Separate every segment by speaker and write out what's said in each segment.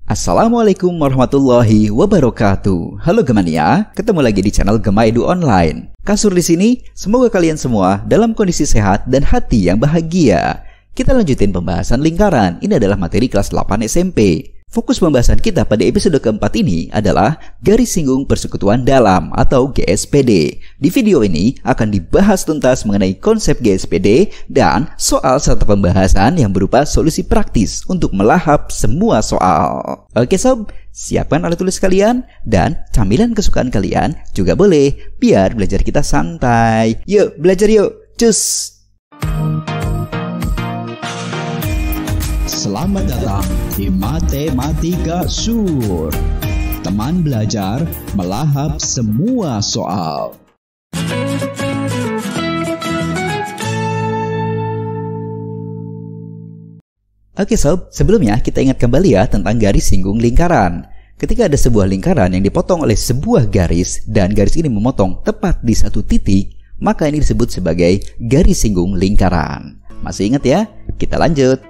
Speaker 1: Assalamualaikum warahmatullahi wabarakatuh. Halo Gemania, ketemu lagi di channel Gema Edu Online. Kasur di sini, semoga kalian semua dalam kondisi sehat dan hati yang bahagia. Kita lanjutin pembahasan lingkaran. Ini adalah materi kelas 8 SMP. Fokus pembahasan kita pada episode keempat ini adalah garis singgung persekutuan dalam atau GSPD. Di video ini akan dibahas tuntas mengenai konsep GSPD dan soal serta pembahasan yang berupa solusi praktis untuk melahap semua soal. Oke sob, siapkan alat tulis kalian dan camilan kesukaan kalian juga boleh, biar belajar kita santai. Yuk belajar yuk, cus!
Speaker 2: Selamat datang di Matematika Sur. Teman belajar melahap semua soal.
Speaker 1: Oke sob, sebelumnya kita ingat kembali ya tentang garis singgung lingkaran. Ketika ada sebuah lingkaran yang dipotong oleh sebuah garis dan garis ini memotong tepat di satu titik, maka ini disebut sebagai garis singgung lingkaran. Masih ingat ya? Kita lanjut.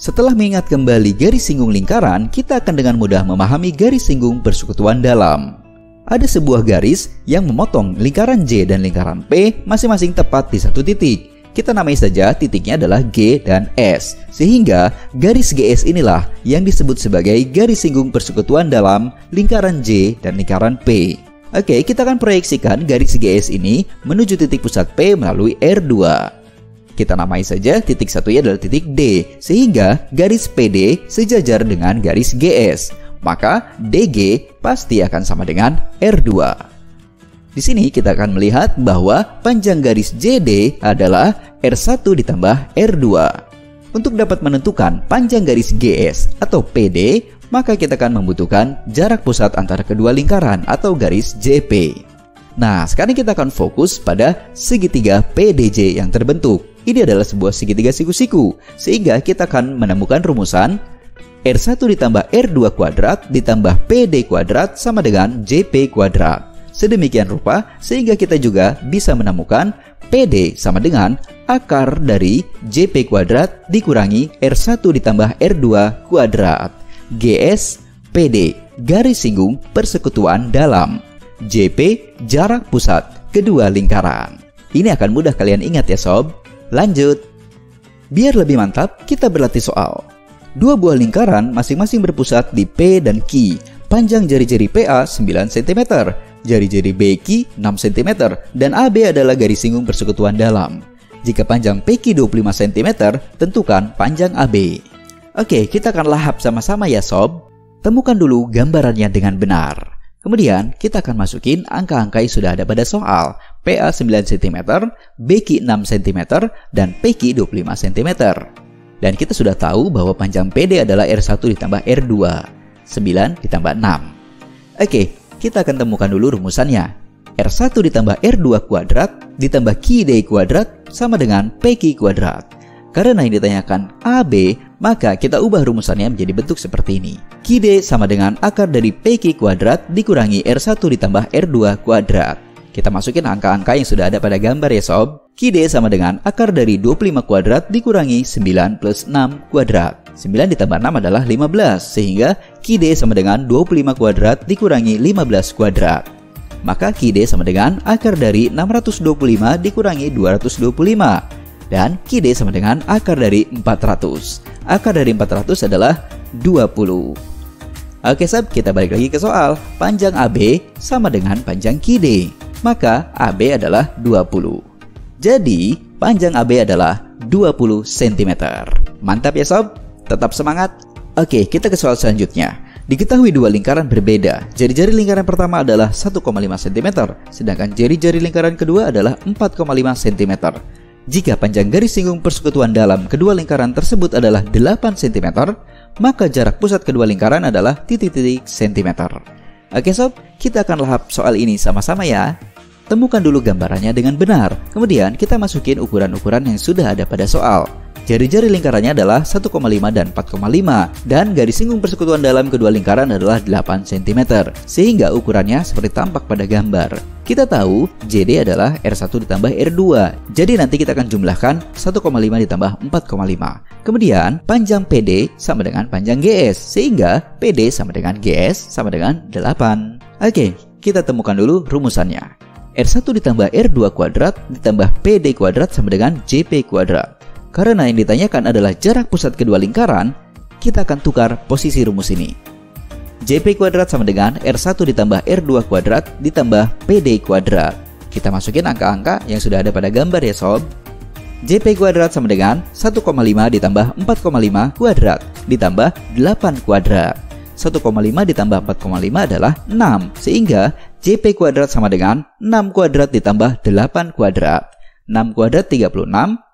Speaker 1: Setelah mengingat kembali garis singgung lingkaran, kita akan dengan mudah memahami garis singgung persekutuan dalam. Ada sebuah garis yang memotong lingkaran J dan lingkaran P masing-masing tepat di satu titik. Kita namai saja titiknya adalah G dan S. Sehingga garis GS inilah yang disebut sebagai garis singgung persekutuan dalam lingkaran J dan lingkaran P. Oke, kita akan proyeksikan garis GS ini menuju titik pusat P melalui R2. Kita namai saja titik satunya adalah titik D, sehingga garis PD sejajar dengan garis GS. Maka DG pasti akan sama dengan R2. Di sini kita akan melihat bahwa panjang garis JD adalah R1 ditambah R2. Untuk dapat menentukan panjang garis GS atau PD, maka kita akan membutuhkan jarak pusat antara kedua lingkaran atau garis JP. Nah, sekarang kita akan fokus pada segitiga PDJ yang terbentuk. Ini adalah sebuah segitiga siku-siku, sehingga kita akan menemukan rumusan R1 ditambah R2 kuadrat ditambah PD kuadrat sama dengan JP kuadrat. Sedemikian rupa, sehingga kita juga bisa menemukan PD sama dengan akar dari JP kuadrat dikurangi R1 ditambah R2 kuadrat. GS, PD, garis singgung persekutuan dalam. JP, jarak pusat kedua lingkaran. Ini akan mudah kalian ingat ya sob. Lanjut. Biar lebih mantap, kita berlatih soal. Dua buah lingkaran masing-masing berpusat di P dan Q. Panjang jari-jari PA 9 cm, jari-jari BQ 6 cm, dan AB adalah garis singgung persekutuan dalam. Jika panjang PQ 25 cm, tentukan panjang AB. Oke, kita akan lahap sama-sama ya sob. Temukan dulu gambarannya dengan benar. Kemudian kita akan masukin angka-angka yang sudah ada pada soal. PA 9 cm, BQ 6 cm, dan PQ 25 cm. Dan kita sudah tahu bahwa panjang PD adalah R1 ditambah R2, 9 ditambah 6. Oke, kita akan temukan dulu rumusannya. R1 ditambah R2 kuadrat ditambah QD kuadrat sama dengan PQ kuadrat. Karena yang ditanyakan AB, maka kita ubah rumusannya menjadi bentuk seperti ini. QD sama dengan akar dari PQ kuadrat dikurangi R1 ditambah R2 kuadrat. Kita masukin angka-angka yang sudah ada pada gambar ya sob. QD sama dengan akar dari 25 kuadrat dikurangi 9 plus 6 kuadrat. 9 ditambah 6 adalah 15, sehingga QD sama dengan 25 kuadrat dikurangi 15 kuadrat. Maka QD sama dengan akar dari 625 dikurangi 225. Dan QD sama dengan akar dari 400. Akar dari 400 adalah 20. Oke sob, kita balik lagi ke soal. Panjang AB sama dengan panjang QD. Maka AB adalah 20. Jadi, panjang AB adalah 20 cm. Mantap ya sob? Tetap semangat? Oke, kita ke soal selanjutnya. Diketahui dua lingkaran berbeda. Jari-jari lingkaran pertama adalah 1,5 cm, sedangkan jari-jari lingkaran kedua adalah 4,5 cm. Jika panjang garis singgung persekutuan dalam kedua lingkaran tersebut adalah 8 cm, maka jarak pusat kedua lingkaran adalah titik-titik cm. Oke sob, kita akan lahap soal ini sama-sama ya. Temukan dulu gambarannya dengan benar. Kemudian kita masukin ukuran-ukuran yang sudah ada pada soal. Jari-jari lingkarannya adalah 1,5 dan 4,5 dan garis singgung persekutuan dalam kedua lingkaran adalah 8 cm sehingga ukurannya seperti tampak pada gambar. Kita tahu JD adalah R1 ditambah R2, jadi nanti kita akan jumlahkan 1,5 ditambah 4,5. Kemudian panjang PD sama dengan panjang GS, sehingga PD sama dengan GS sama dengan 8. Oke, kita temukan dulu rumusannya. R1 ditambah R2 kuadrat ditambah PD kuadrat sama dengan JP kuadrat. Karena yang ditanyakan adalah jarak pusat kedua lingkaran, kita akan tukar posisi rumus ini. JP kuadrat sama dengan R1 ditambah R2 kuadrat ditambah PD kuadrat. Kita masukin angka-angka yang sudah ada pada gambar ya sob. JP kuadrat sama dengan 1,5 ditambah 4,5 kuadrat ditambah 8 kuadrat. 1,5 ditambah 4,5 adalah 6, sehingga JP kuadrat sama dengan 6 kuadrat ditambah 8 kuadrat. 6 kuadrat 36,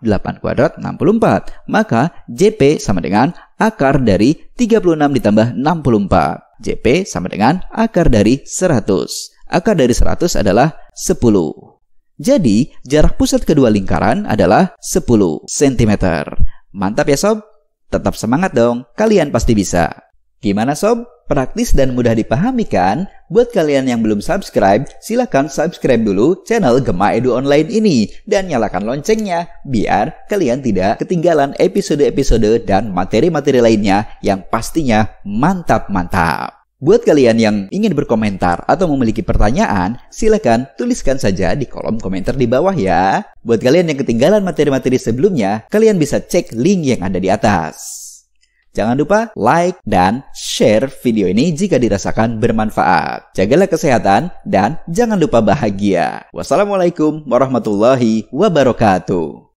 Speaker 1: 8 kuadrat 64. Maka JP sama dengan akar dari 36 ditambah 64. JP sama dengan akar dari 100. Akar dari 100 adalah 10. Jadi, jarak pusat kedua lingkaran adalah 10 cm. Mantap ya sob? Tetap semangat dong, kalian pasti bisa. Gimana sob? Praktis dan mudah dipahami kan? Buat kalian yang belum subscribe, silahkan subscribe dulu channel Gema Edu Online ini dan nyalakan loncengnya biar kalian tidak ketinggalan episode-episode dan materi-materi lainnya yang pastinya mantap-mantap. Buat kalian yang ingin berkomentar atau memiliki pertanyaan, silahkan tuliskan saja di kolom komentar di bawah ya. Buat kalian yang ketinggalan materi-materi sebelumnya, kalian bisa cek link yang ada di atas. Jangan lupa like dan share video ini jika dirasakan bermanfaat. Jagalah kesehatan dan jangan lupa bahagia. Wassalamualaikum warahmatullahi wabarakatuh.